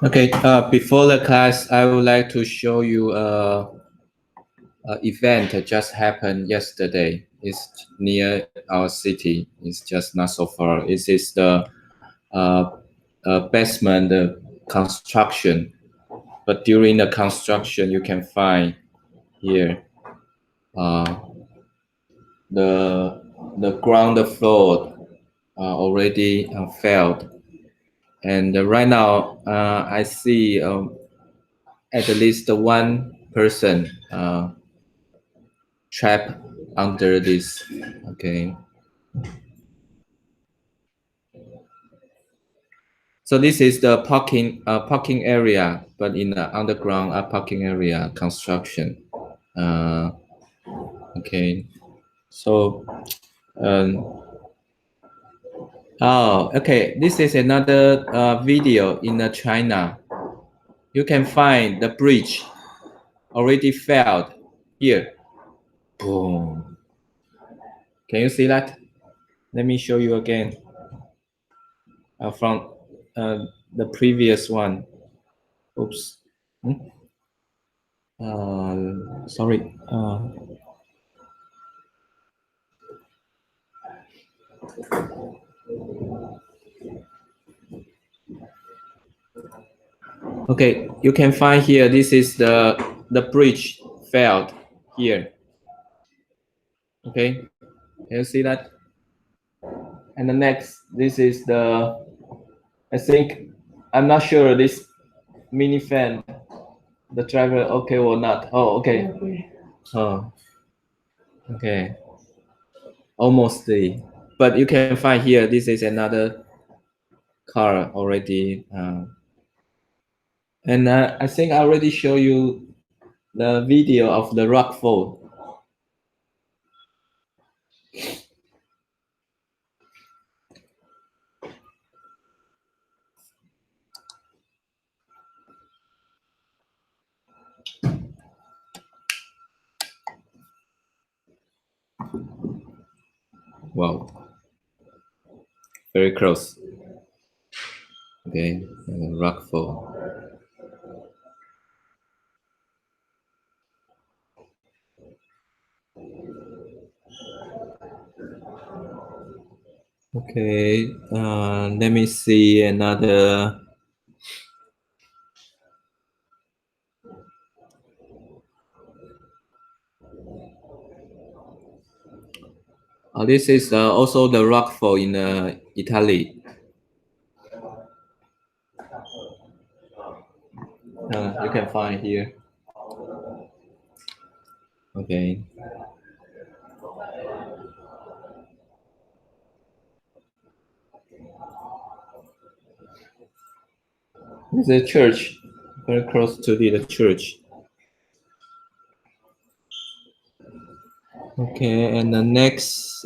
Okay, before the class, I would like to show you a event that just happened yesterday. It's near our city. It's just not so far. It is the basement construction. But during the construction, you can find here the ground floor already failed. And right now, I see at least one person trapped under this. Okay. So this is the parking area, but in the underground parking area construction. Okay. So, oh, okay. This is another video in China. You can find the bridge already failed here. Boom. Can you see that? Let me show you again from the previous one. Oops. Sorry. Okay, you can find here. This is the bridge failed here. Okay, can you see that? And the next, this is the. I think I'm not sure this mini fan, the driver okay or not. Oh, okay. Oh, okay. Almost the. But you can find here. This is another car already. And I think I already show you the video of the rock fall. Wow, very close. Okay, rock fall. Okay, let me see another. This is also the rockfall in Italy. You can find here. Okay. It's a church, very close to the church. Okay, and the next,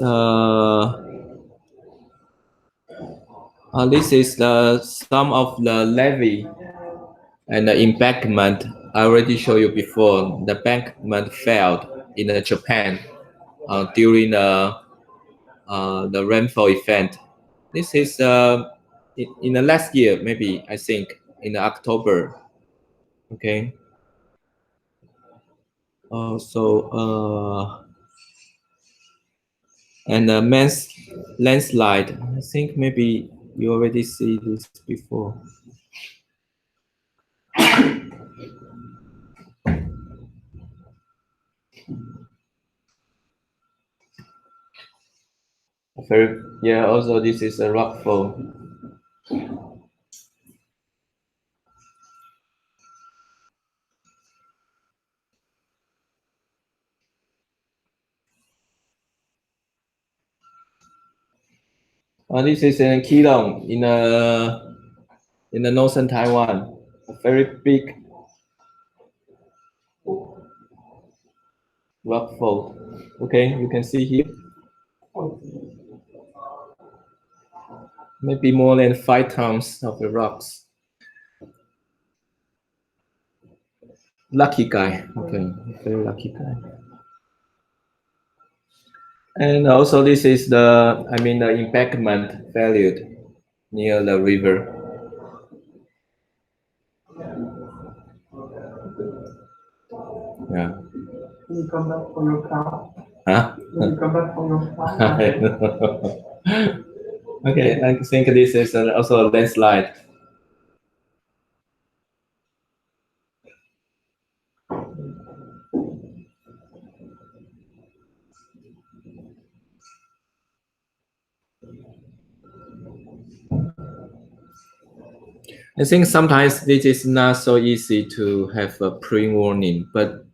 this is some of the levee and the embankment. I already showed you before. The embankment failed in Japan during the rainfall event. This is in the last year, maybe I think in October. Okay. And the mass landslide. I think maybe you already see this before. Yeah. Also, this is a rockfall. This is in Keelung in the northern Taiwan. A very big rockfall. Okay, you can see here. Maybe more than 5 tons of the rocks. Lucky guy. Okay, very lucky guy. And also this is the, I mean, the embankment valued near the river. Yeah. Can you come back for your car? Huh? Can you come back for your car? Okay, I think this is also a landslide. I think sometimes this is not so easy to have a pre-warning, but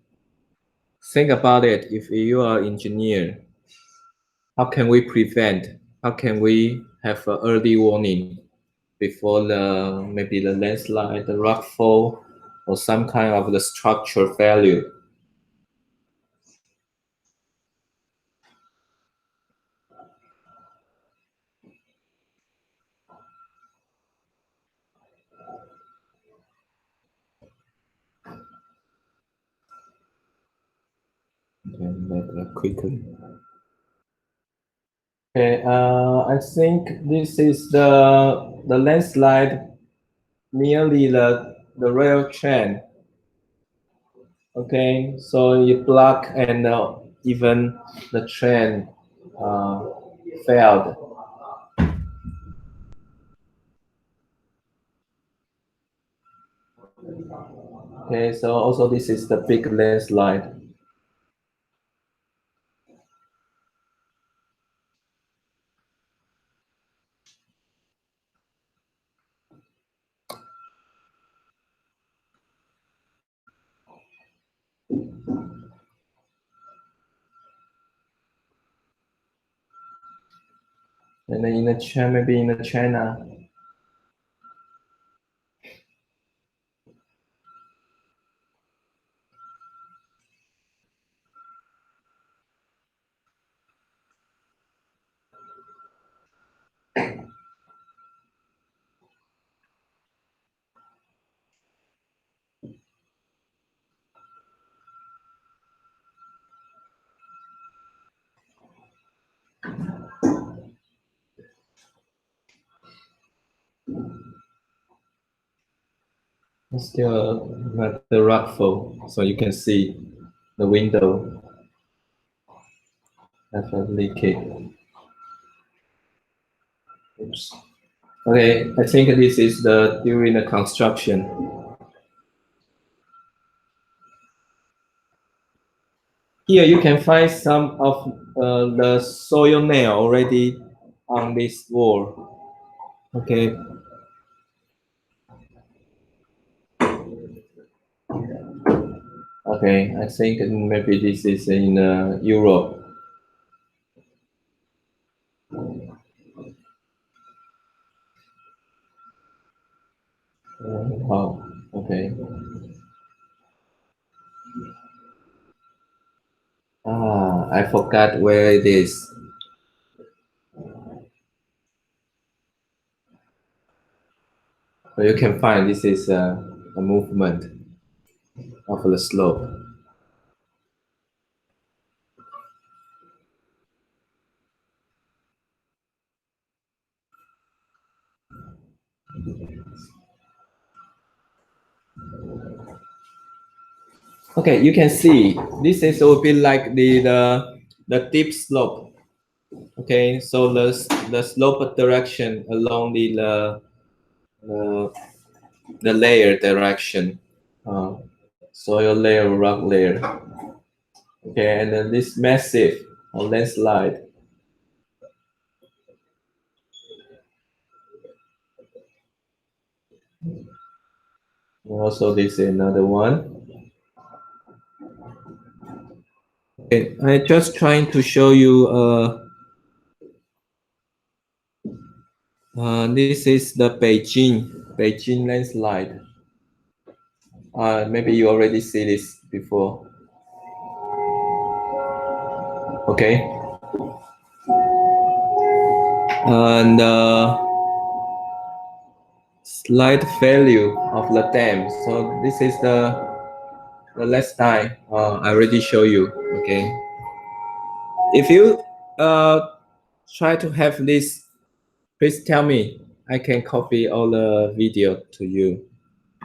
think about it. If you are an engineer, how can we prevent? How can we have an early warning before the maybe the landslide, the rock fall, or some kind of the structure failure? Okay, quickly. Okay, I think this is the landslide nearly the rail train. Okay, so you block and even the train failed. Okay, so also this is the big landslide. And then in the China, maybe in the China. Still not the rock fall, so you can see the window have a leakage. Oops. Okay, I think this is the during the construction. Here you can find some of the soil nail already on this wall. Okay. Okay, I think maybe this is in Europe. Wow. Okay. Ah, I forgot where it is. So you can find this is a movement of the slope. Okay, you can see this is will be like the deep slope. Okay, so the slope direction along the layer direction, soil layer, rock layer. Okay, and then this massive landslide. Also, this is another one. Okay, I just trying to show you. This is the Beijing landslide. Maybe you already see this before. Okay. And slight failure of the dam. So this is the last time I already show you. Okay. If you try to have this. Please tell me. I can copy all the video to you.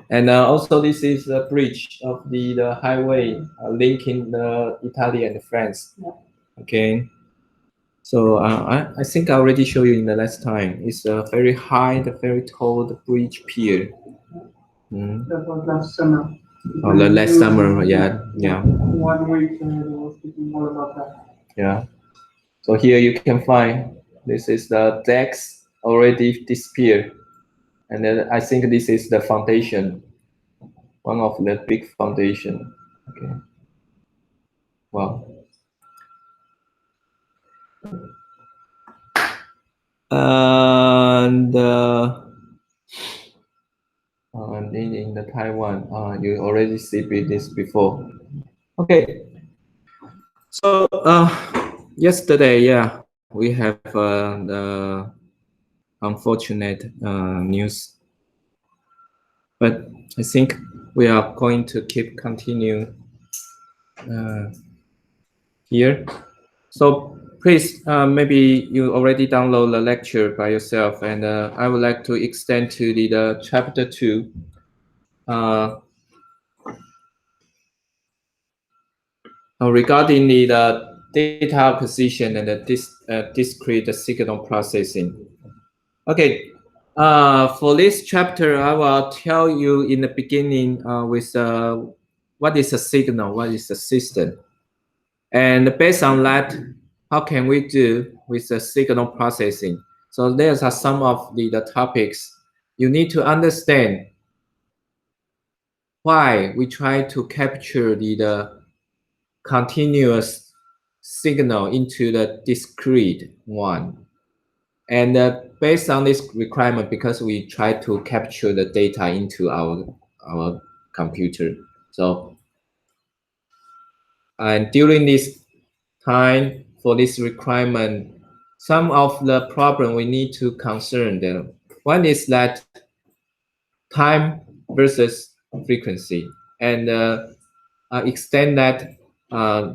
And also, this is a bridge of the highway linking the Italy and France. Yeah. Okay. So I think I already showed you in the last time. It's a very high, very tall bridge pier. That was last summer. Oh, the last summer, yeah. 1 week they were speaking more about that. Yeah. So here you can find this is the decks already disappeared, and then I think this is the foundation, one of the big foundation. Okay. Wow. And in the Taiwan, you already see this before. Okay. So yesterday, yeah, we have the unfortunate news, but I think we are going to continue here. So please, maybe you already download the lecture by yourself, and I would like to extend to the chapter 2. Regarding the data acquisition and the discrete signal processing. Okay, for this chapter, I will tell you in the beginning with what is a signal, what is a system. And based on that, how can we do with the signal processing? So there's are some of the topics you need to understand why we try to capture the continuous signal into the discrete one. And based on this requirement, because we try to capture the data into our computer. So, and during this time for this requirement, some of the problem we need to concern them. One is that time versus frequency, and extend that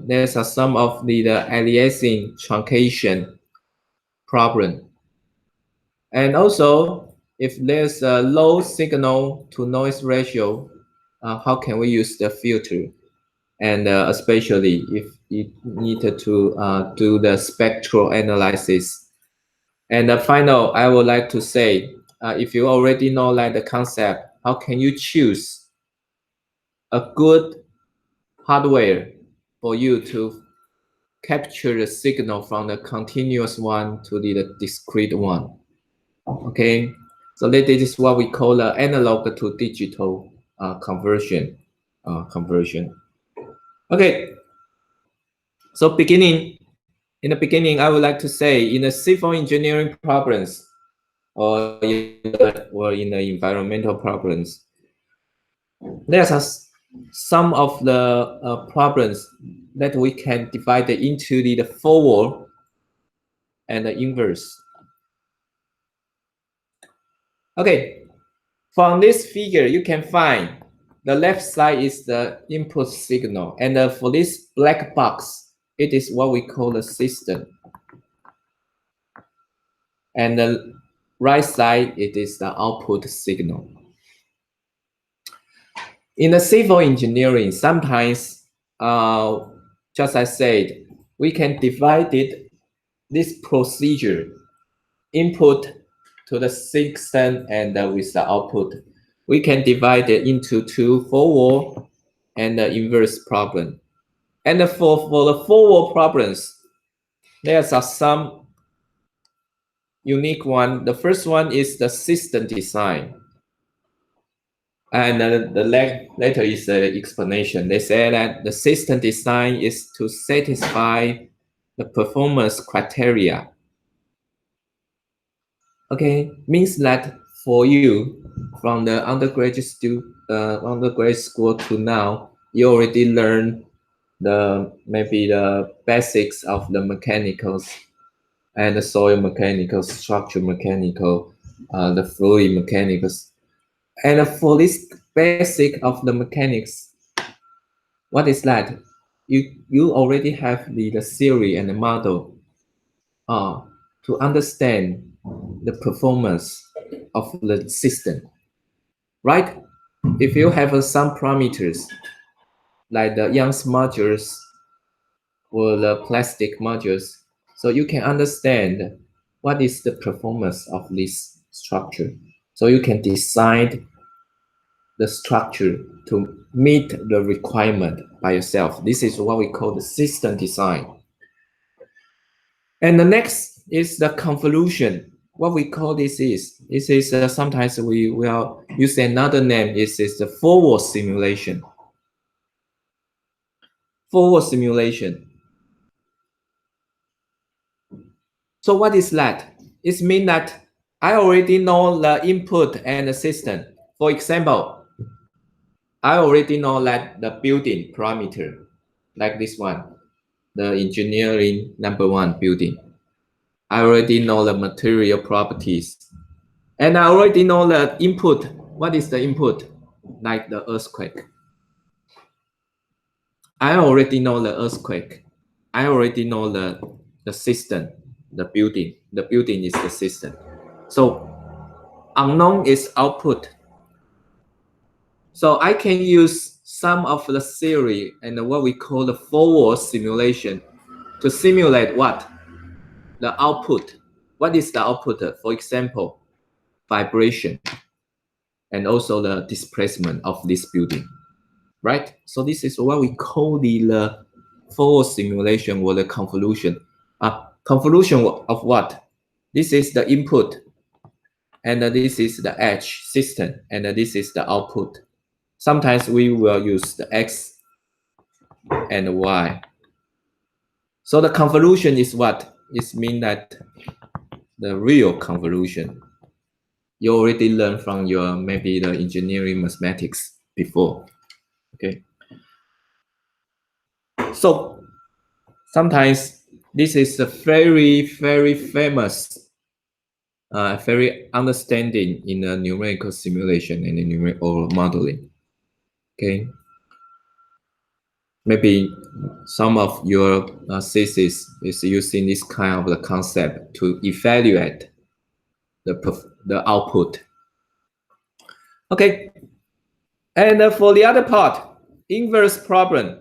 there's some of the aliasing truncation problem. And also, if there's a low signal to noise ratio, how can we use the filter? And especially if you needed to do the spectral analysis. And the final, I would like to say, if you already know like the concept, how can you choose a good hardware for you to capture the signal from the continuous one to the discrete one? Okay, so this is what we call the analog to digital conversion. Okay, so in the beginning, I would like to say in the civil engineering problems or in the environmental problems, there's some of the problems that we can divide into the forward and the inverse. Okay, from this figure, you can find the left side is the input signal, and for this black box, it is what we call the system. And the right side, it is the output signal. In the civil engineering, sometimes, just as I said, we can divide this procedure, input to the system and with the output. We can divide it into two forward and the inverse problem. And for the forward problems, there's some unique one. The first one is the system design. And the later is the explanation. They say that the system design is to satisfy the performance criteria. Okay, means that for you, from the undergraduate school to now, you already learned maybe the basics of the mechanicals and the soil mechanical, structure mechanical, the fluid mechanicals. And for this basic of the mechanics, what is that? You already have the theory and the model. to understand the performance of the system, right? If you have some parameters like the Young's modules or the plastic modules, so you can understand what is the performance of this structure. So you can decide the structure to meet the requirement by yourself. This is what we call the system design. And the next is the convolution. What we call this is sometimes we will use another name. Is the forward simulation. Forward simulation. So what is that? It means that I already know the input and the system. For example, I already know that the building parameter, like this one, the engineering #1 building. I already know the material properties. And I already know the input. What is the input? Like the earthquake. I already know the earthquake. I already know the system, the building. The building is the system. So unknown is output. So I can use some of the theory and what we call the forward simulation to simulate what? The output. What is the output? For example, vibration and also the displacement of this building, right? So this is what we call the forward simulation or the convolution. Convolution of what? This is the input, and this is the edge system, and this is the output. Sometimes we will use the X and Y. So the convolution is what? It means that the real convolution. You already learned from your maybe the engineering mathematics before. Okay. So sometimes this is a very, very famous, very understanding in the numerical simulation and the numerical modeling. Okay. Maybe some of your thesis is using this kind of the concept to evaluate the output. Okay. And for the other part, inverse problem.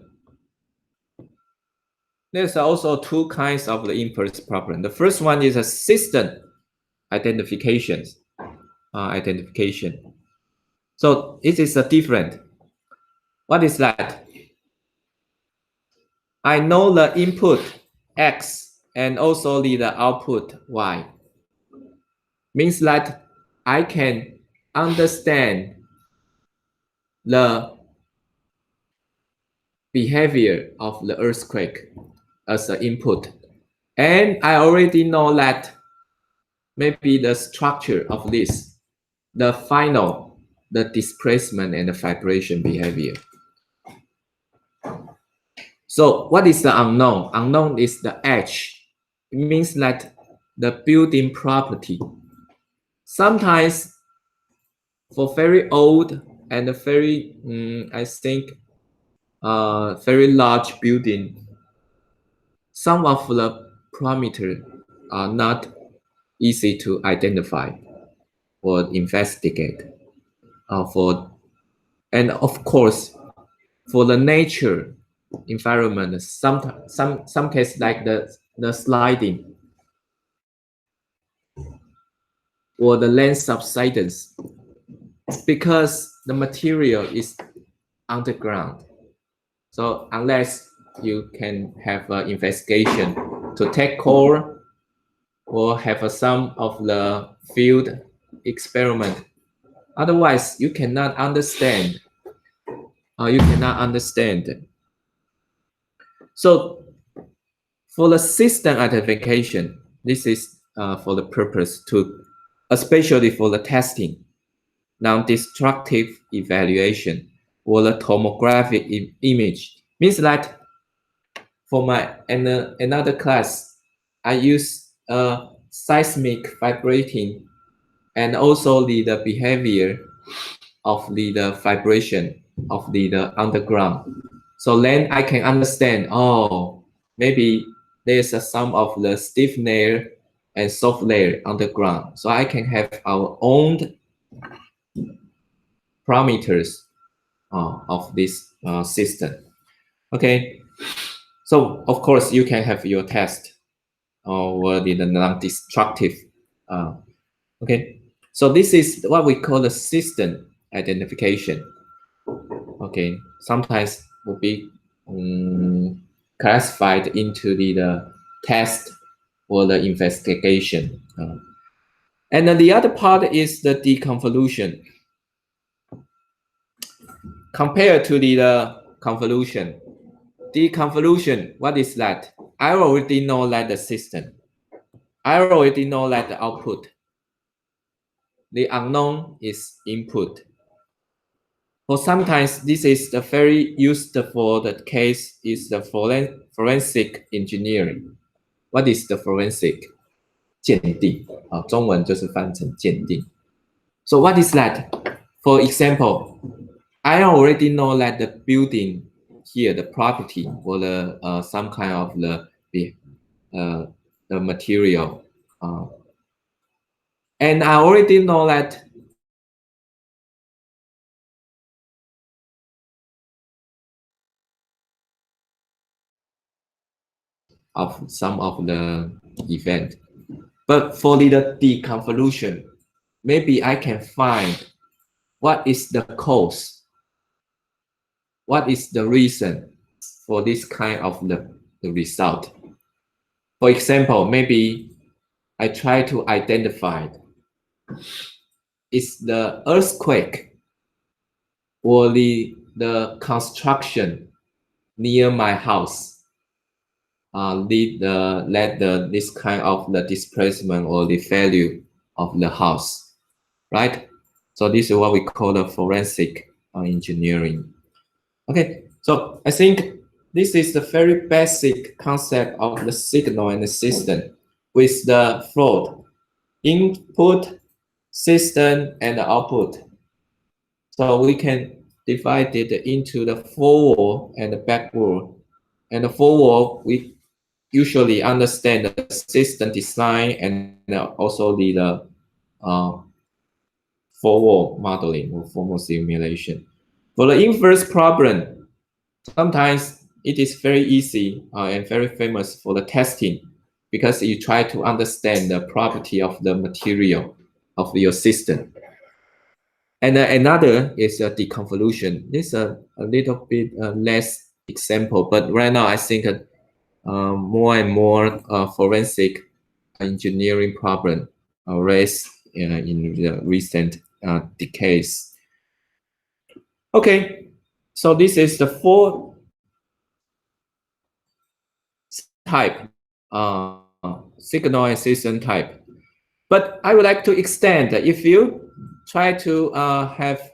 There's also two kinds of the inverse problem. The first one is a system identification. So it is a different. What is that? I know the input X and also the output Y. Means that I can understand the behavior of the earthquake as an input. And I already know that maybe the structure of this, the final, the displacement and the vibration behavior. So what is the unknown? Unknown is the edge. It means that the building property. Sometimes for very old and very, I think, very large building, some of the parameters are not easy to identify or investigate. And of course, for the nature environment, some case like the sliding or the land subsidence, because the material is underground. So unless you can have an investigation to take core or have some of the field experiment, otherwise you cannot understand. So for the system identification, this is for the purpose to, especially for the testing, non-destructive evaluation, or the tomographic image. Means that for my another class, I use seismic vibrating and also the behavior of the vibration of the underground. So then I can understand, oh, maybe there's some of the stiff layer and soft layer underground. So I can have our own parameters of this system. Okay, so of course you can have your test or the non-destructive. Okay, so this is what we call the system identification. Okay, sometimes will be classified into the test or the investigation. And then the other part is the deconvolution. Compared to the convolution, deconvolution, what is that? I already know that the system. I already know that the output. The unknown is input. For sometimes this is the very used for the case is the forensic engineering. What is the forensic? 鉴定啊，中文就是翻成鉴定。So what is that? For example, I already know that the building here, the property or the some kind of the material, and I already know that of some of the event. But for the deconvolution, maybe I can find what is the cause, what is the reason for this kind of the result. For example, maybe I try to identify is the earthquake or the construction near my house led this kind of the displacement or the failure of the house, right? So this is what we call the forensic engineering. Okay, so I think this is the very basic concept of the signal and the system with the flow, input, system, and the output. So we can divide it into the forward and the backward. And the forward, we usually understand the system design and also the forward modeling or formal simulation. For the inverse problem, sometimes it is very easy and very famous for the testing because you try to understand the property of the material of your system. And another is a deconvolution. This is a little bit less example, but right now I think more and more forensic engineering problem raised in the recent decades. Okay, so this is the 4 type, signal and system type. But I would like to extend, if you try to have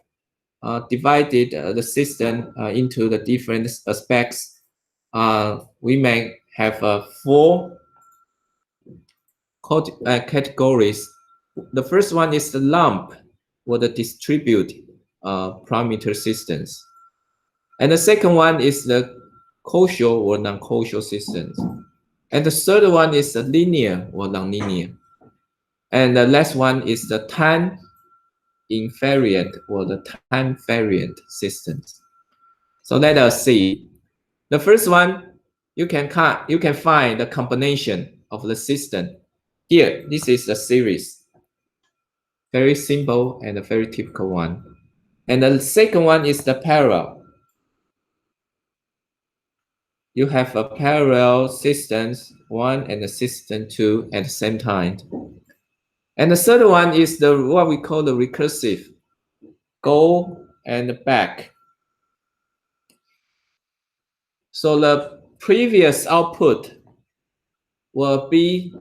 divided the system into the different aspects, we may have 4 categories. The first one is the lump or the distributed parameter systems. And the second one is the causal or non-causal systems. And the third one is the linear or non-linear. And the last one is the time invariant or the time variant systems. So let us see. The first one, you can find the combination of the system. Here, this is the series. Very simple and a very typical one. And the second one is the parallel. You have a parallel systems 1 and the system 2 at the same time. And the third one is the what we call the recursive, go and back. So the previous output will be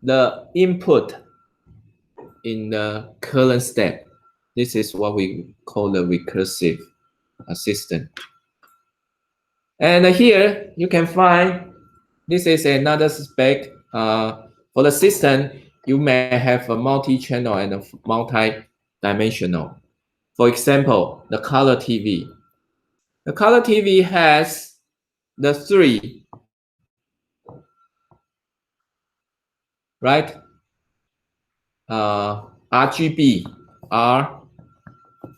the input in the current step. This is what we call the recursive system. And here you can find, this is another spec. For the system, you may have a multi-channel and a multi-dimensional. For example, the color TV. The color TV has the 3 right? RGB, R,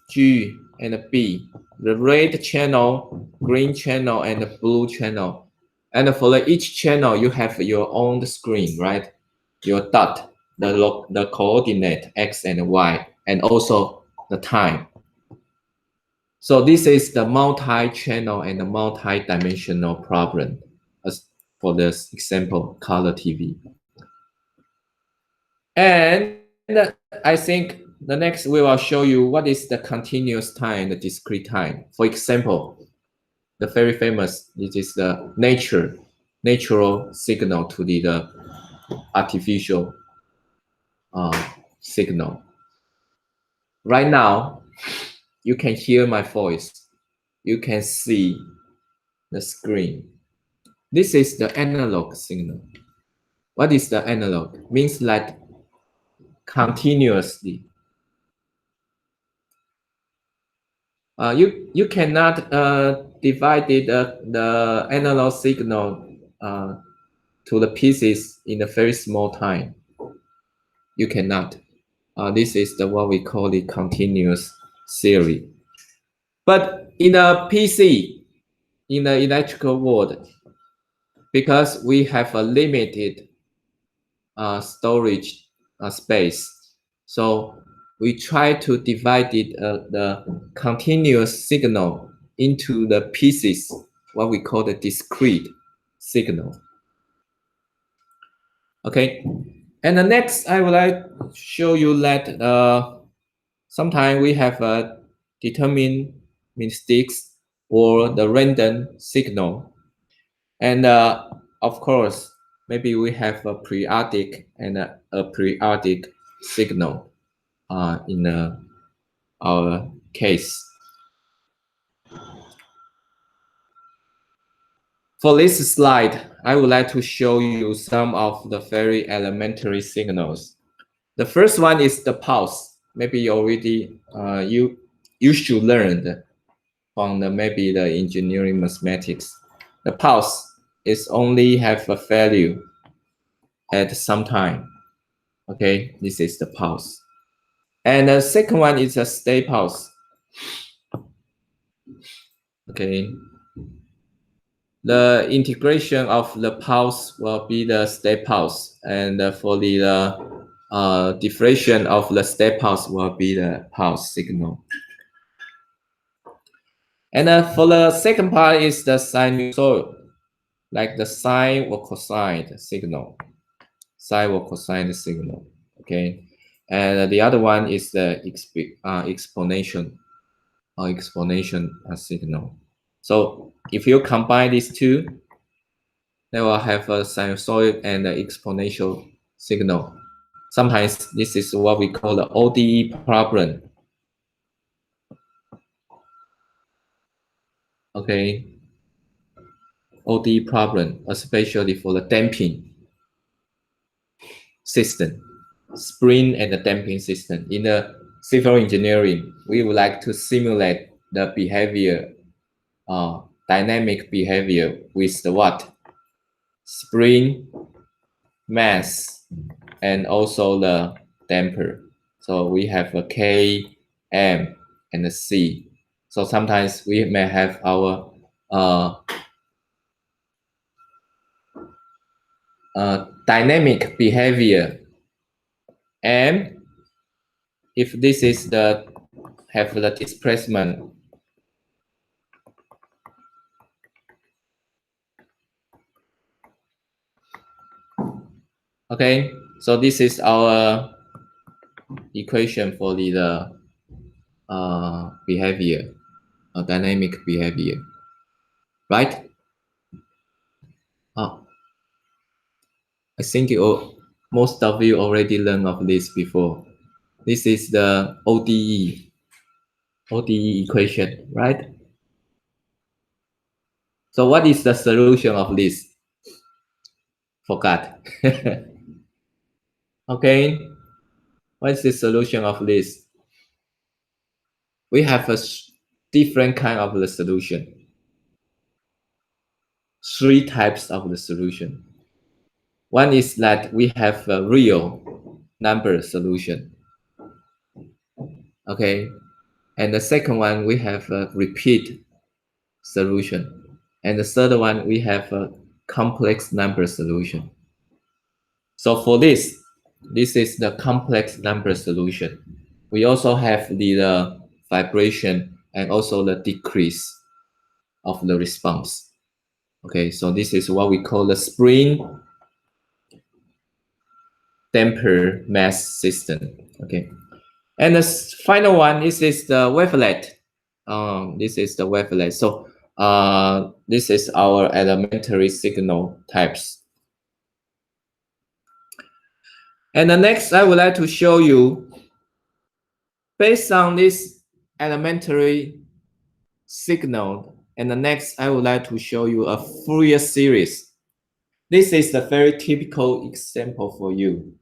G, and B. The red channel, green channel, and the blue channel. And for each channel, you have your own screen, right? Your dot, the coordinate X and Y, and also the time. So this is the multi-channel and the multi-dimensional problem as for this example, color TV. And I think the next we will show you what is the continuous time and the discrete time. For example, the very famous, it is the natural signal to the artificial signal. Right now, you can hear my voice. You can see the screen. This is the analog signal. What is the analog? Means that continuously. You cannot divide the analog signal to the pieces in a very small time. You cannot. This is the what we call the continuous series. But in a PC, in the electrical world, because we have a limited storage space, so we try to divide it, the continuous signal into the pieces, what we call the discrete signal. Okay, and the next I would like to show you that sometimes we have a deterministic or the random signal, and of course maybe we have a periodic and a periodic signal in our case. For this slide, I would like to show you some of the very elementary signals. The first one is the pulse. Maybe you already you should learn from maybe the engineering mathematics. The pulse is only have a value at some time. Okay, this is the pulse. And the second one is a stay pulse. Okay, the integration of the pulse will be the step pulse, and for the diffraction of the step pulse will be the pulse signal. And for the second part is the sinusoid, like the sine or cosine signal, sine or cosine signal. Okay, and the other one is the exponential signal. So if you combine these two, they will have a sinusoid and an exponential signal. Sometimes this is what we call the ODE problem. Okay, ODE problem, especially for the damping system, spring and the damping system. In the civil engineering, we would like to simulate the behavior, dynamic behavior with the what? Spring, mass, and also the damper. So we have a K, M, and a C. So sometimes we may have our dynamic behavior, and if this is the have the displacement, okay. So this is our equation for the behavior, dynamic behavior, right? I think most of you already learned of this before. This is the ODE equation, right? So what is the solution of this? Forgot. Okay, what is the solution of this? We have a different kind of the solution. 3 types of the solution. One is that we have a real number solution. Okay. And the second one, we have a repeat solution. And the third one, we have a complex number solution. So for this is the complex number solution. We also have the vibration and also the decrease of the response. Okay, so this is what we call the spring damper mass system. Okay, and the final one, this is the wavelet. This is the wavelet. So this is our elementary signal types. And the next, I would like to show you, based on this elementary signal, and the next, I would like to show you a Fourier series. This is the very typical example for you.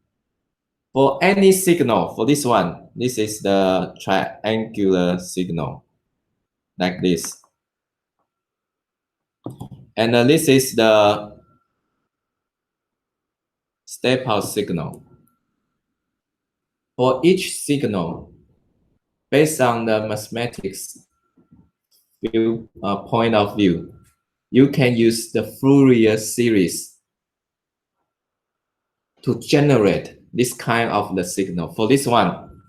For any signal, for this one, this is the triangular signal, like this. And this is the step-out signal. For each signal, based on the mathematics point of view, you can use the Fourier series to generate this kind of the signal. For this one,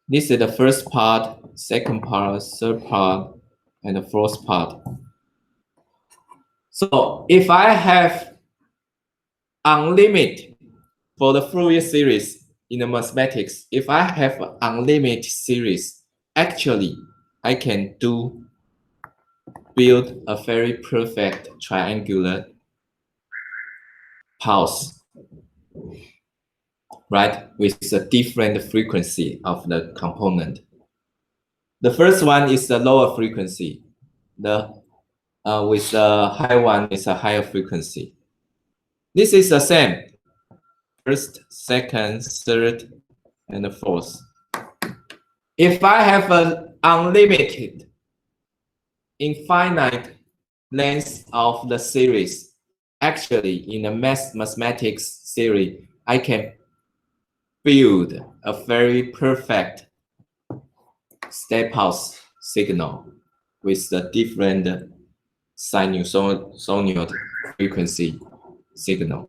this is the first part, second part, third part, and the fourth part. So if I have unlimited for the Fourier series in the mathematics, if I have an unlimited series, actually I can build a very perfect triangular pulse, right, with a different frequency of the component. The first one is the lower frequency. With the high one is a higher frequency. This is the same. First, second, third, and the fourth. If I have an unlimited, infinite length of the series, actually in the mathematics theory, I can build a very perfect step-out signal with the different sinusoidal frequency signal,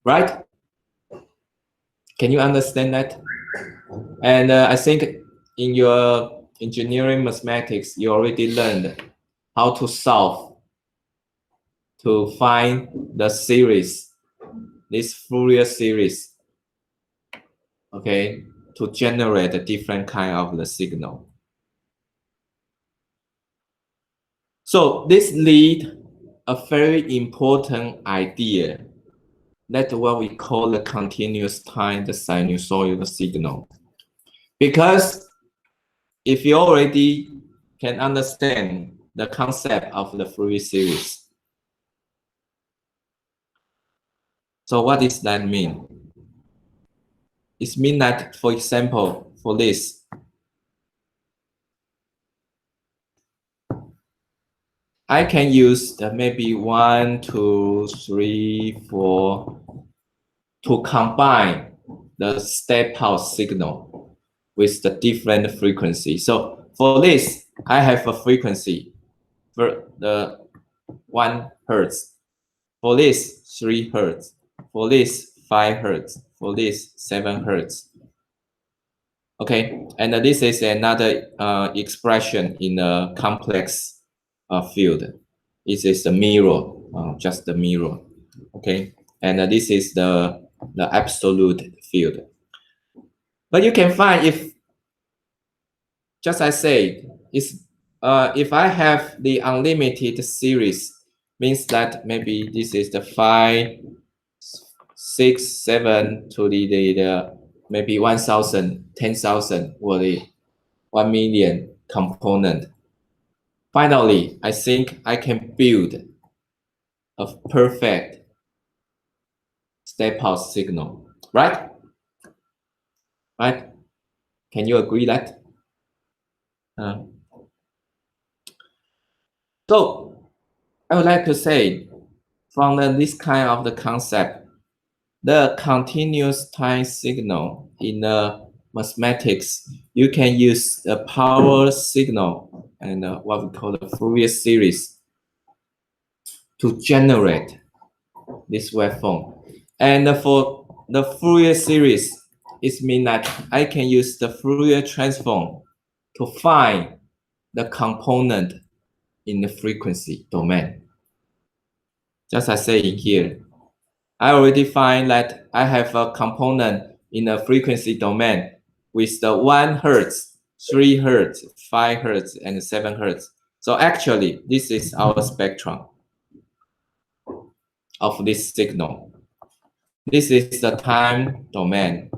right? Can you understand that? And I think in your engineering mathematics, you already learned how to solve, to find the series, this Fourier series, okay, to generate a different kind of the signal. So this leads a very important idea. That's what we call the continuous time, the sinusoidal signal. Because if you already can understand the concept of the Fourier series, so what does that mean? It means that, for example, for this, I can use the maybe 1, 2, 3, 4 to combine the step-out signal with the different frequency. So for this, I have a frequency for the 1 Hertz. For this, 3 Hertz. For this, 5 Hertz. For this, 7 Hertz. Okay, and this is another expression in a complex field. This is the mirror, just the mirror. Okay, and this is the absolute field. But you can find, if just I say, if I have the unlimited series, means that maybe this is the 5, 6, 7 to the maybe 1,000, 10,000, or the 1 million component. Finally, I think I can build a perfect step-out signal, right? Right? Can you agree that? So I would like to say, from this kind of the concept, the continuous time signal in the mathematics, you can use the power signal and what we call the Fourier series to generate this waveform. And for the Fourier series, it means that I can use the Fourier transform to find the component in the frequency domain. Just as I say in here, I already find that I have a component in the frequency domain with the 1 Hertz, 3 Hertz, 5 Hertz, and 7 Hertz. So actually, this is our spectrum of this signal. This is the time domain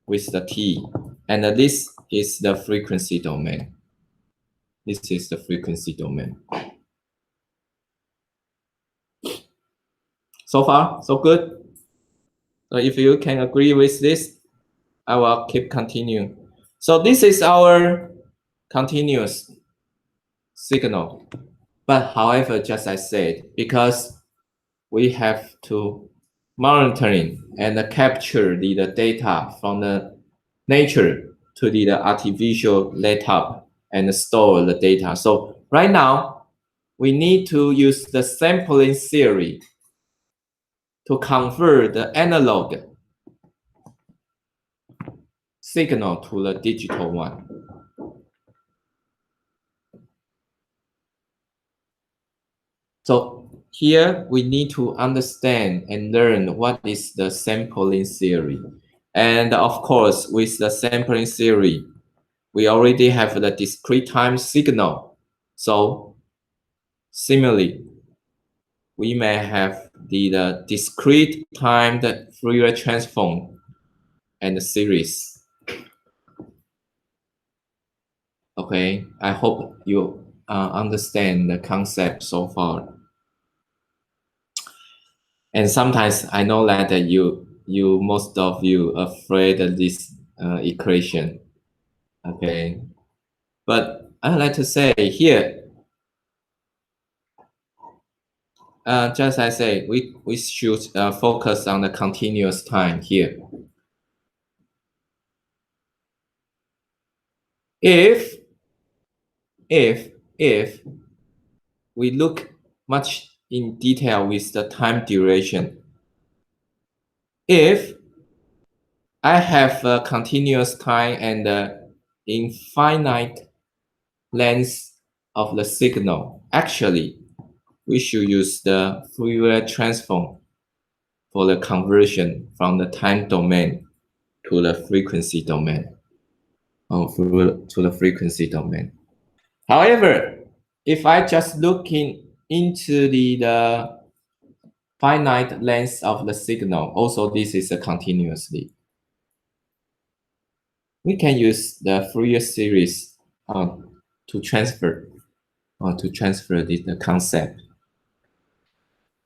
with the T, and this is the frequency domain. This is the frequency domain. So far, so good. So if you can agree with this, I will keep continuing. So this is our continuous signal. But however, just as I said, because we have to monitoring and capture the data from the nature to the artificial laptop and store the data. So right now, we need to use the sampling theory to convert the analog signal to the digital one. So here we need to understand and learn what is the sampling theory. And of course, with the sampling theory, we already have the discrete time signal. So similarly, we may have the discrete time Fourier transform and the series. Okay, I hope you understand the concept so far. And sometimes I know that most of you afraid of this equation. Okay, but I would like to say here, just as I say, we should focus on the continuous time here. If we look much in detail with the time duration, if I have a continuous time and infinite length of the signal, actually, we should use the Fourier transform for the conversion from the time domain to the frequency domain. To the frequency domain. However, if I just looking into the finite length of the signal, also this is a continuously. We can use the Fourier series to transfer the concept.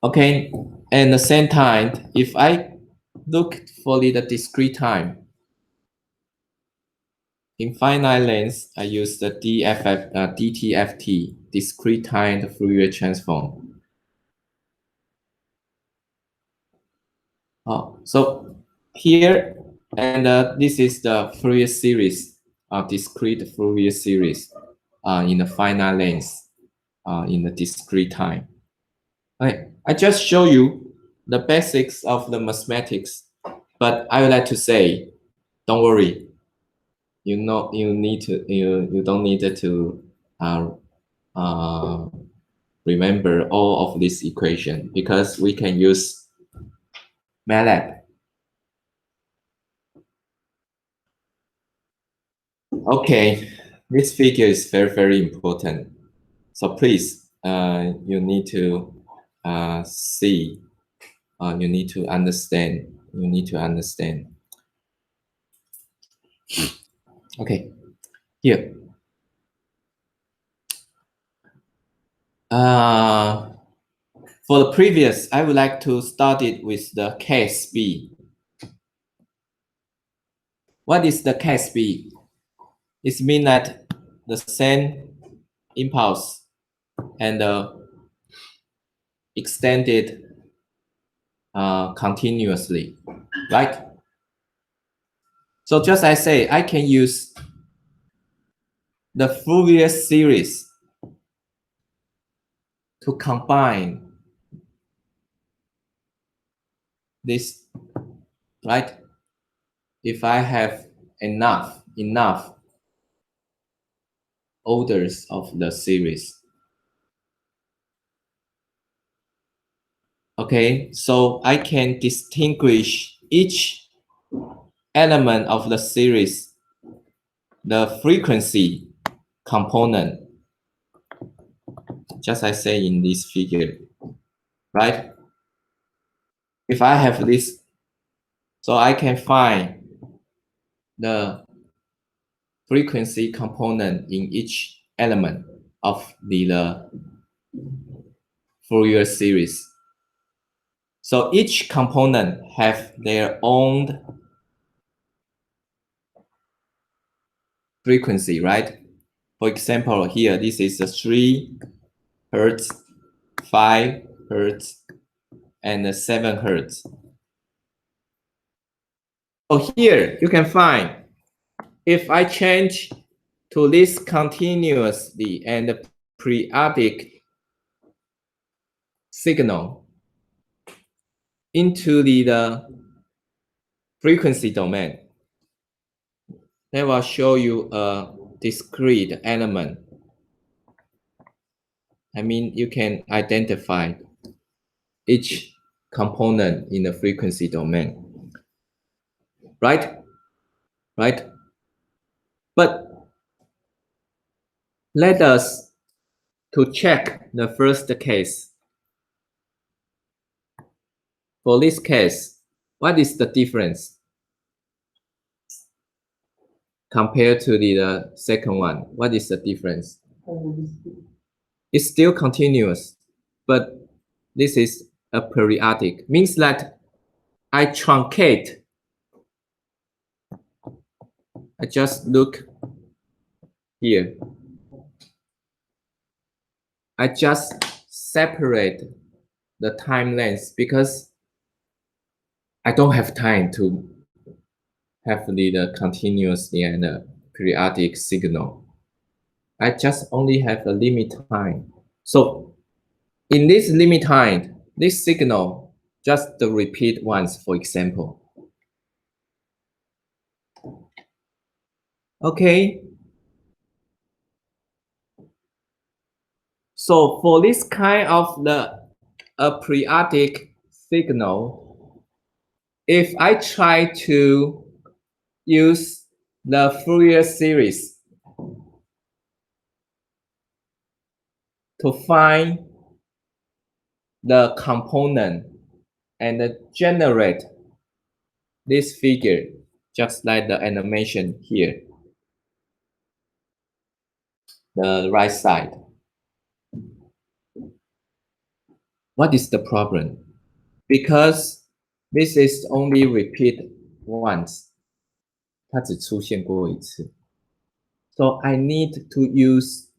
Okay, and the same time, if I look for the discrete time, in finite length, I use the DTFT, discrete time Fourier transform. So here, and this is the Fourier series, discrete Fourier series in the finite length, in the discrete time. Okay, I just show you the basics of the mathematics, but I would like to say, don't worry. You don't need to remember all of this equation because we can use MATLAB. Okay, this figure is very, very important. So please, you need to see, you need to understand, Okay, here. For the previous, I would like to start it with the case B. What is the case B? It means that the same impulse and the extended continuously, right? So just as I say, I can use the Fourier series to combine this, right? If I have enough orders of the series. Okay, so I can distinguish each element of the series, the frequency component, just as I say in this figure, right? If I have this, so I can find the frequency component in each element of the Fourier series. So each component have their own frequency, right? For example, here, this is a 3 Hertz, 5 Hertz, and 7 Hertz. So here you can find, if I change to this continuously and periodic signal into the frequency domain, that will show you a discrete element. I mean, you can identify each component in the frequency domain, right? Right? But let us to check the first case. For this case, what is the difference compared to the second one? What is the difference? It's still continuous, but this is a periodic. Means that I truncate. I just look here. I just separate the time length because I don't have time to have the continuous and periodic signal. I just only have a limit time. So in this limit time, this signal just repeat once, for example. Okay. So for this kind of a periodic signal, if I try to use the Fourier series to find the component and generate this figure, just like the animation here, the right side. What is the problem? Because this is only repeat once. 它只出现过一次. So I need to use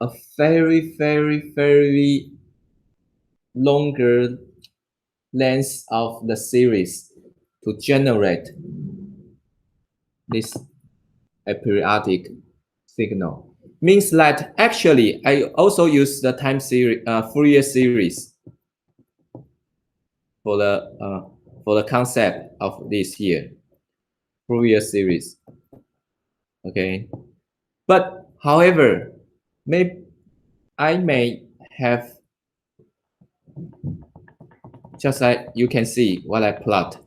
a very, very, very longer length of the series to generate this periodic signal. Means that actually I also use the time series, Fourier series for the concept of this here, Fourier series. Okay, but however, I may have, just like you can see what I plot.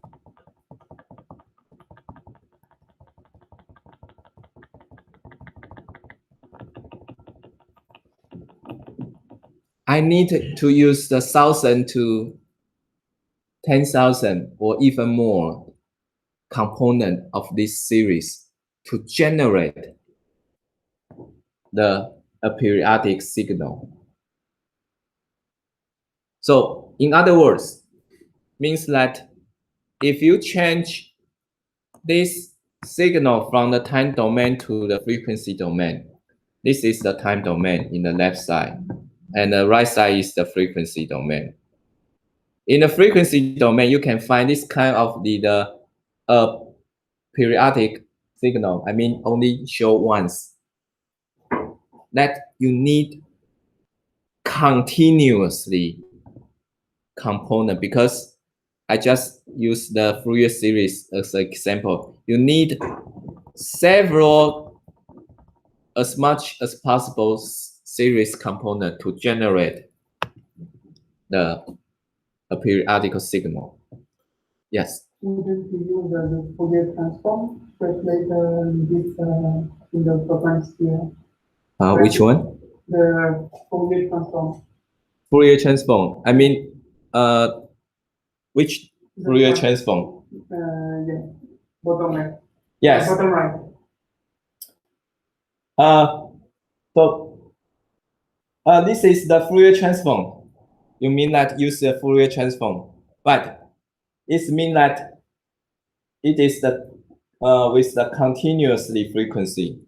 I need to use the 1,000 to 10,000 or even more component of this series to generate a periodic signal. So in other words, means that if you change this signal from the time domain to the frequency domain, this is the time domain in the left side, and the right side is the frequency domain. In the frequency domain, you can find this kind of the periodic signal. I mean, only show once. That you need continuously component, because I just use the Fourier series as an example. You need several, as much as possible, series component to generate a periodical signal. Yes. We need to use the Fourier transform, translate this in the frequency. Which one? The Fourier transform. Fourier transform. I mean, which Fourier transform? Yeah, bottom right. Yes. Bottom right. This is the Fourier transform. You mean that use the Fourier transform, but it means that it is the with the continuously frequency.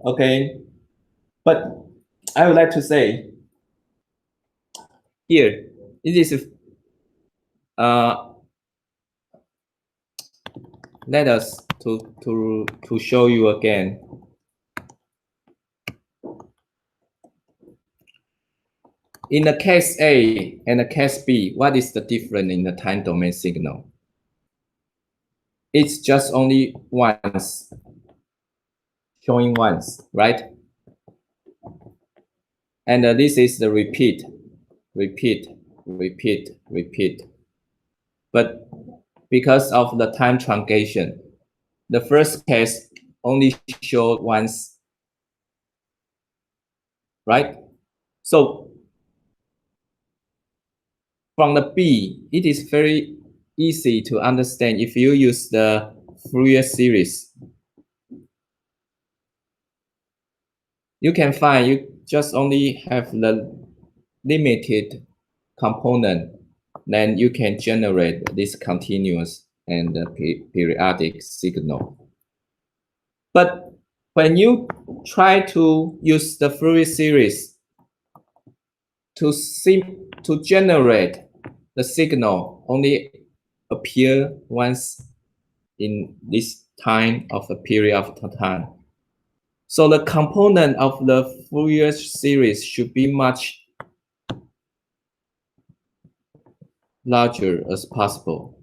Okay, but I would like to say here it is let us to show you again. In the case A and the case B, what is the difference in the time domain signal? It's just only once, showing once, right? And this is the repeat. But because of the time truncation, the first case only showed once, right? So from the B, it is very easy to understand if you use the Fourier series. You can find you just only have the limited component, then you can generate this continuous and periodic signal. But when you try to use the Fourier series to generate the signal only appear once in this time of a period of time. So the component of the Fourier series should be much larger as possible.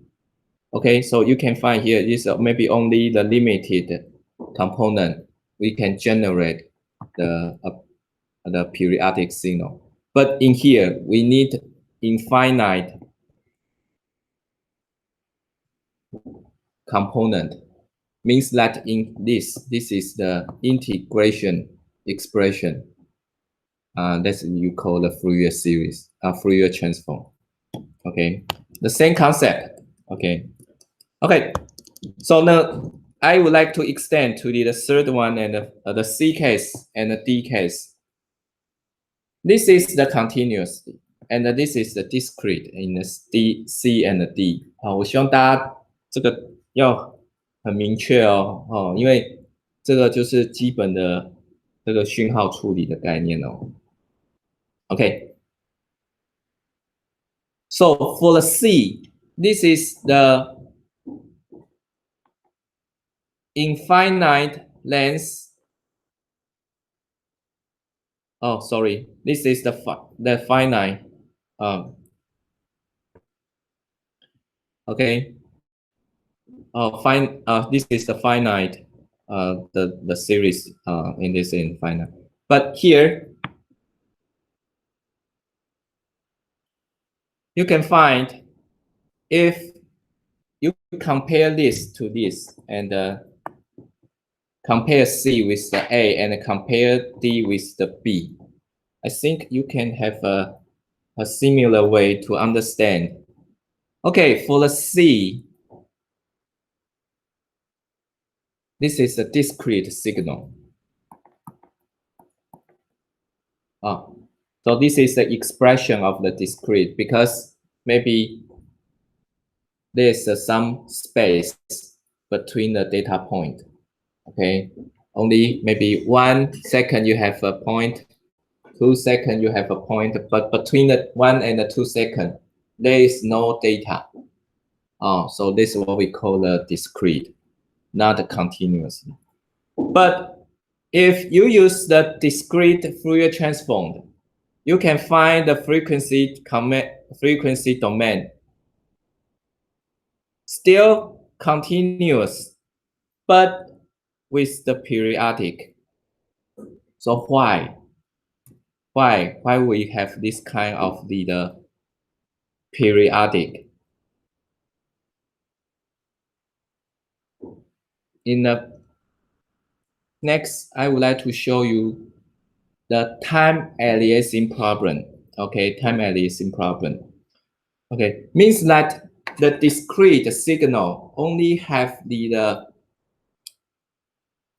Okay, so you can find here is maybe only the limited component we can generate the periodic signal. But in here, we need infinite component. Means that in this is the integration expression. That's you call the Fourier series, Fourier transform. Okay, the same concept. Okay. So now I would like to extend to the third one and the C case and the D case. This is the continuous, and this is the discrete in the D, C and the D. 我希望大家这个要很明确哦，因为这个就是基本的这个讯号处理的概念哦。Okay. So for the C, this is the infinite length. Oh, sorry. This is the finite. Okay. This is the finite. The series in this infinite. But here you can find if you compare this to this and compare C with the A and compare D with the B, I think you can have a similar way to understand. Okay, for the C, this is a discrete signal. So this is the expression of the discrete because maybe there's some space between the data point. Okay, only maybe 1 second you have a point 2 seconds, you have a point, but between the 1 and the 2 seconds, there is no data. So this is what we call the discrete, not continuously. But if you use the discrete Fourier transform, you can find the frequency domain still continuous, but with the periodic. So why we have this kind of the periodic? In the next, I would like to show you the time aliasing problem. Okay, time aliasing problem. Okay, means that the discrete signal only have the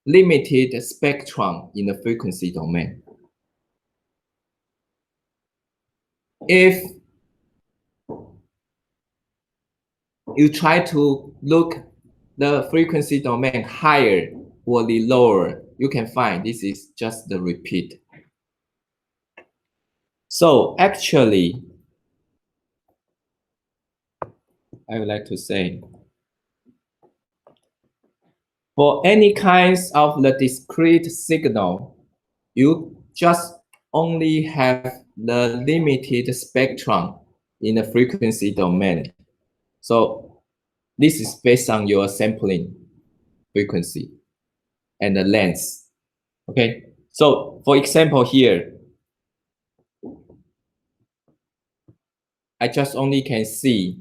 limited spectrum in the frequency domain. If you try to look the frequency domain higher or the lower, you can find this is just the repeat. So actually, I would like to say, for any kinds of the discrete signal, you just only have the limited spectrum in the frequency domain. So this is based on your sampling frequency and the length. Okay, so for example here, I just only can see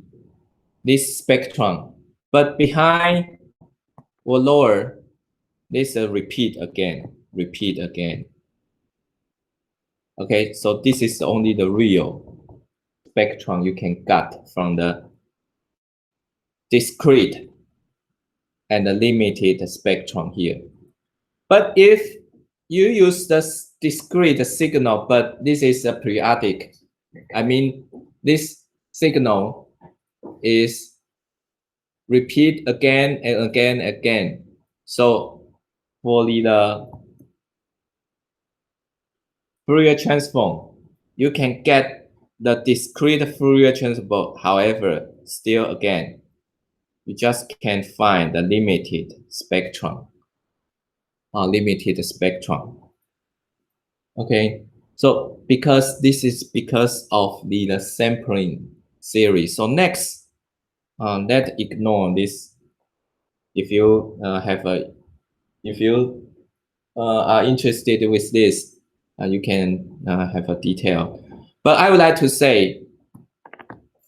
this spectrum, but behind or lower, this repeat again. Okay, so this is only the real spectrum you can get from the discrete and the limited spectrum here. But if you use the discrete signal, but this is a periodic, I mean, this signal is repeat again and again. So for the Fourier transform, you can get the discrete Fourier transform. However, still again, you just can't find the limited spectrum. Okay, so this is because of the sampling series. So next, let's ignore this. If you are interested with this, you can have a detail. But I would like to say,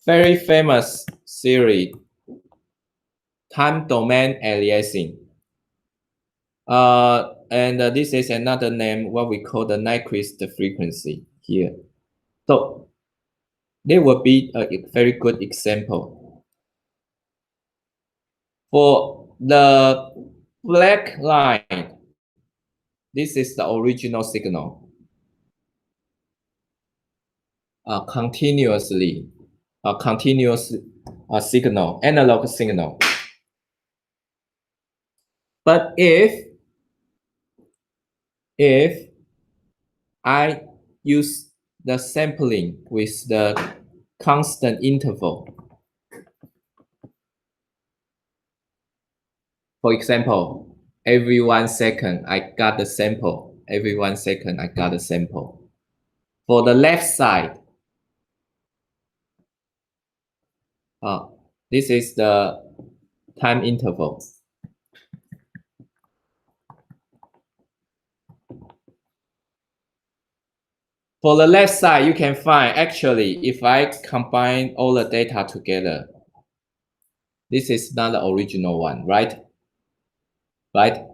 very famous theory, time domain aliasing. And this is another name, what we call the Nyquist frequency here. So there will be a very good example. For the black line, this is the original signal. Continuous signal, analog signal. But if I use the sampling with the constant interval, for example, every 1 second I got the sample. Every 1 second I got a sample. For the left side, this is the time interval. For the left side, you can find actually if I combine all the data together, this is not the original one, right? Right?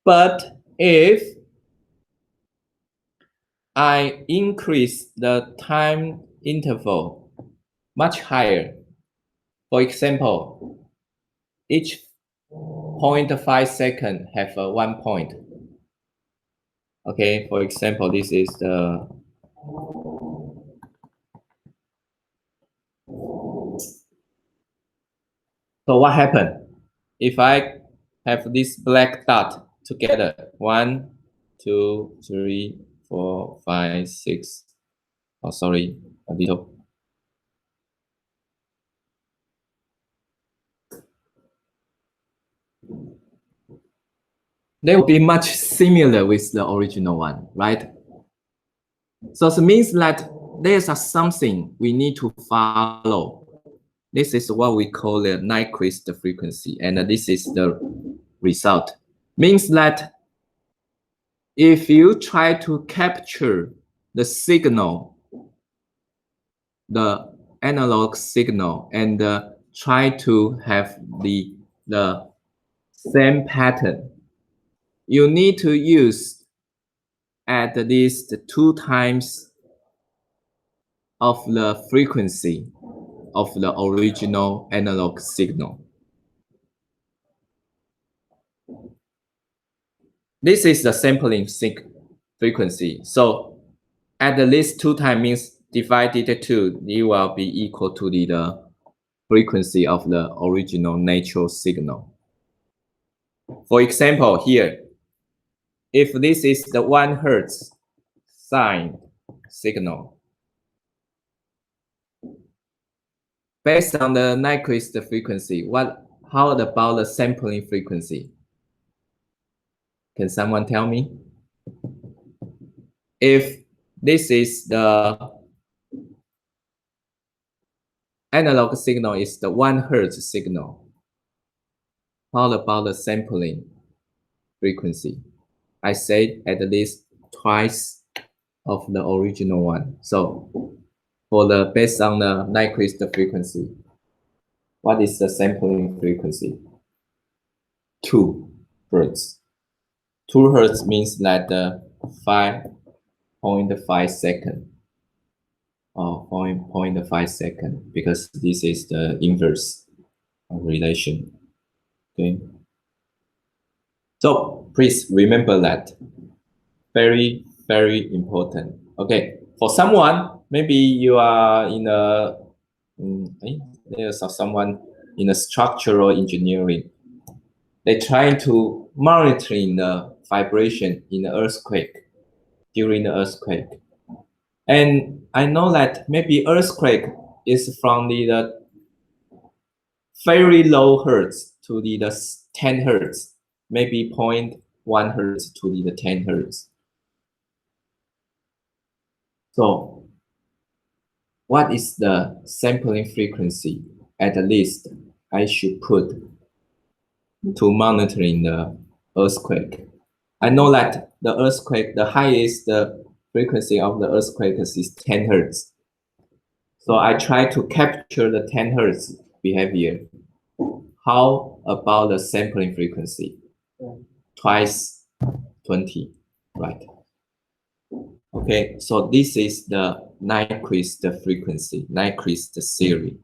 But if I increase the time interval much higher, for example, each 0.5 second have a 1 point. Okay, for example, this is the so what happened if I have this black dot together, 1, 2, 3, 4, 5, 6. Oh, sorry, a little. They will be much similar with the original one, right? So it means that there's something we need to follow. This is what we call the Nyquist frequency, and this is the result. Means that if you try to capture the signal, the analog signal, and try to have the same pattern, you need to use at least 2 times of the frequency of the original analog signal. This is the sampling frequency. So at least 2 times means divided 2, it will be equal to the frequency of the original natural signal. For example, here, if this is the 1 Hertz sine signal, based on the Nyquist frequency, how about the sampling frequency? Can someone tell me? If this is the analog signal is the 1 Hertz signal, how about the sampling frequency? I said at least twice of the original one. So for the based on the Nyquist frequency, what is the sampling frequency? 2 Hertz. 2 Hertz means that 5.5 second, or 0.5 second, because this is the inverse relation. Okay. So please remember that. Very, very important. Okay. For someone, maybe you are in a there's someone in a structural engineering. They try to monitor the vibration in the earthquake, during the earthquake. And I know that maybe earthquake is from the very low hertz to the 10 hertz, maybe 0.1 hertz to the 10 hertz. So what is the sampling frequency at least I should put to monitoring the earthquake? I know that the earthquake, the highest frequency of the earthquake is 10 hertz. So I try to capture the 10 hertz behavior. How about the sampling frequency? Twice 20, right? Okay, so this is the Nyquist frequency, Nyquist theory.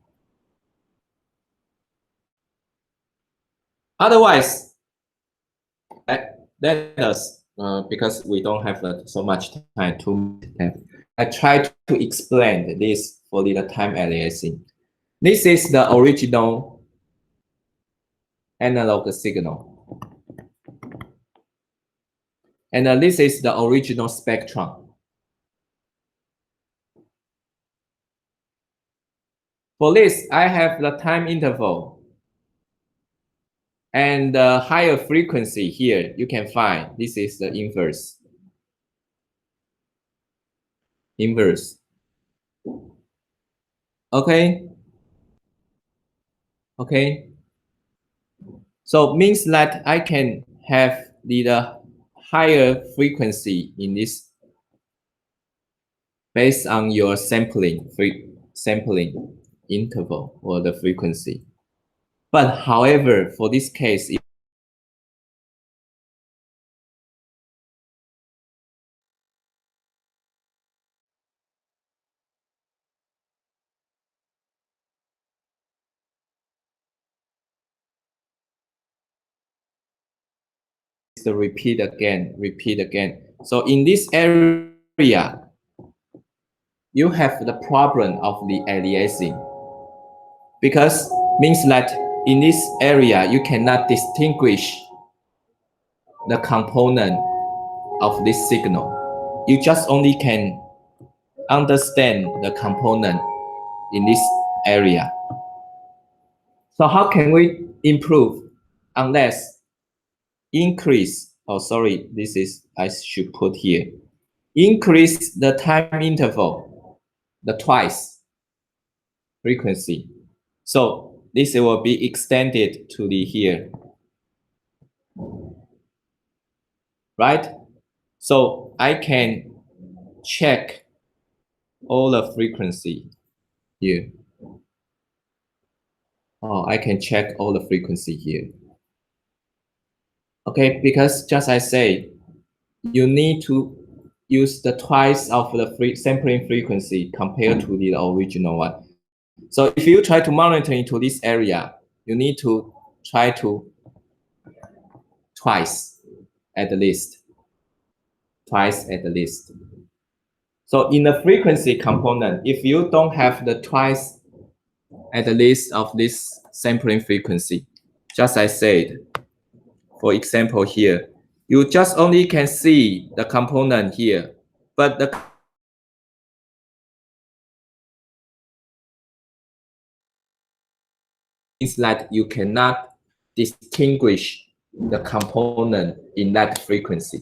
Otherwise, let us, because we don't have so much time to I try to explain this for the time aliasing. This is the original analog signal. And this is the original spectrum. For this, I have the time interval. And the higher frequency here, you can find, this is the inverse. Inverse. Okay. Okay. So means that I can have the higher frequency in this based on your sampling interval or the frequency. But however, for this case, to repeat again. So in this area, you have the problem of the aliasing, because means that in this area you cannot distinguish the component of this signal. You just only can understand the component in this area. So how can we improve unless increase, oh sorry, this is, I should put here, increase the time interval, the twice frequency. So this will be extended to the here, right? So I can check all the frequency here. Oh, I can check all the frequency here. Okay, because just I say, you need to use the twice of the sampling frequency compared to the original one. So if you try to monitor into this area, you need to try to twice at least. Twice at least. So in the frequency component, if you don't have the twice at least of this sampling frequency, just as I said, for example here, you just only can see the component here, but the means that you cannot distinguish the component in that frequency.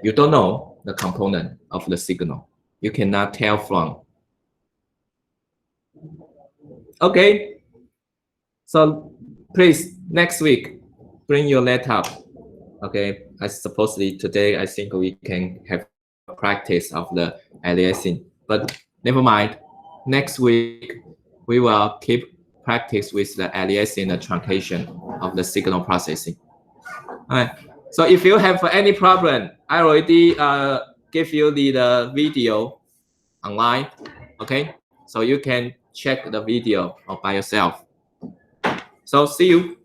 You don't know the component of the signal. You cannot tell from. Okay. So please, next week, bring your laptop. Okay. I supposedly today, I think we can have a practice of the aliasing, but never mind. Next week, we will keep practice with the aliasing and truncation of the signal processing. All right. So if you have any problem, I already give you the video online. Okay. So you can check the video by yourself. So see you.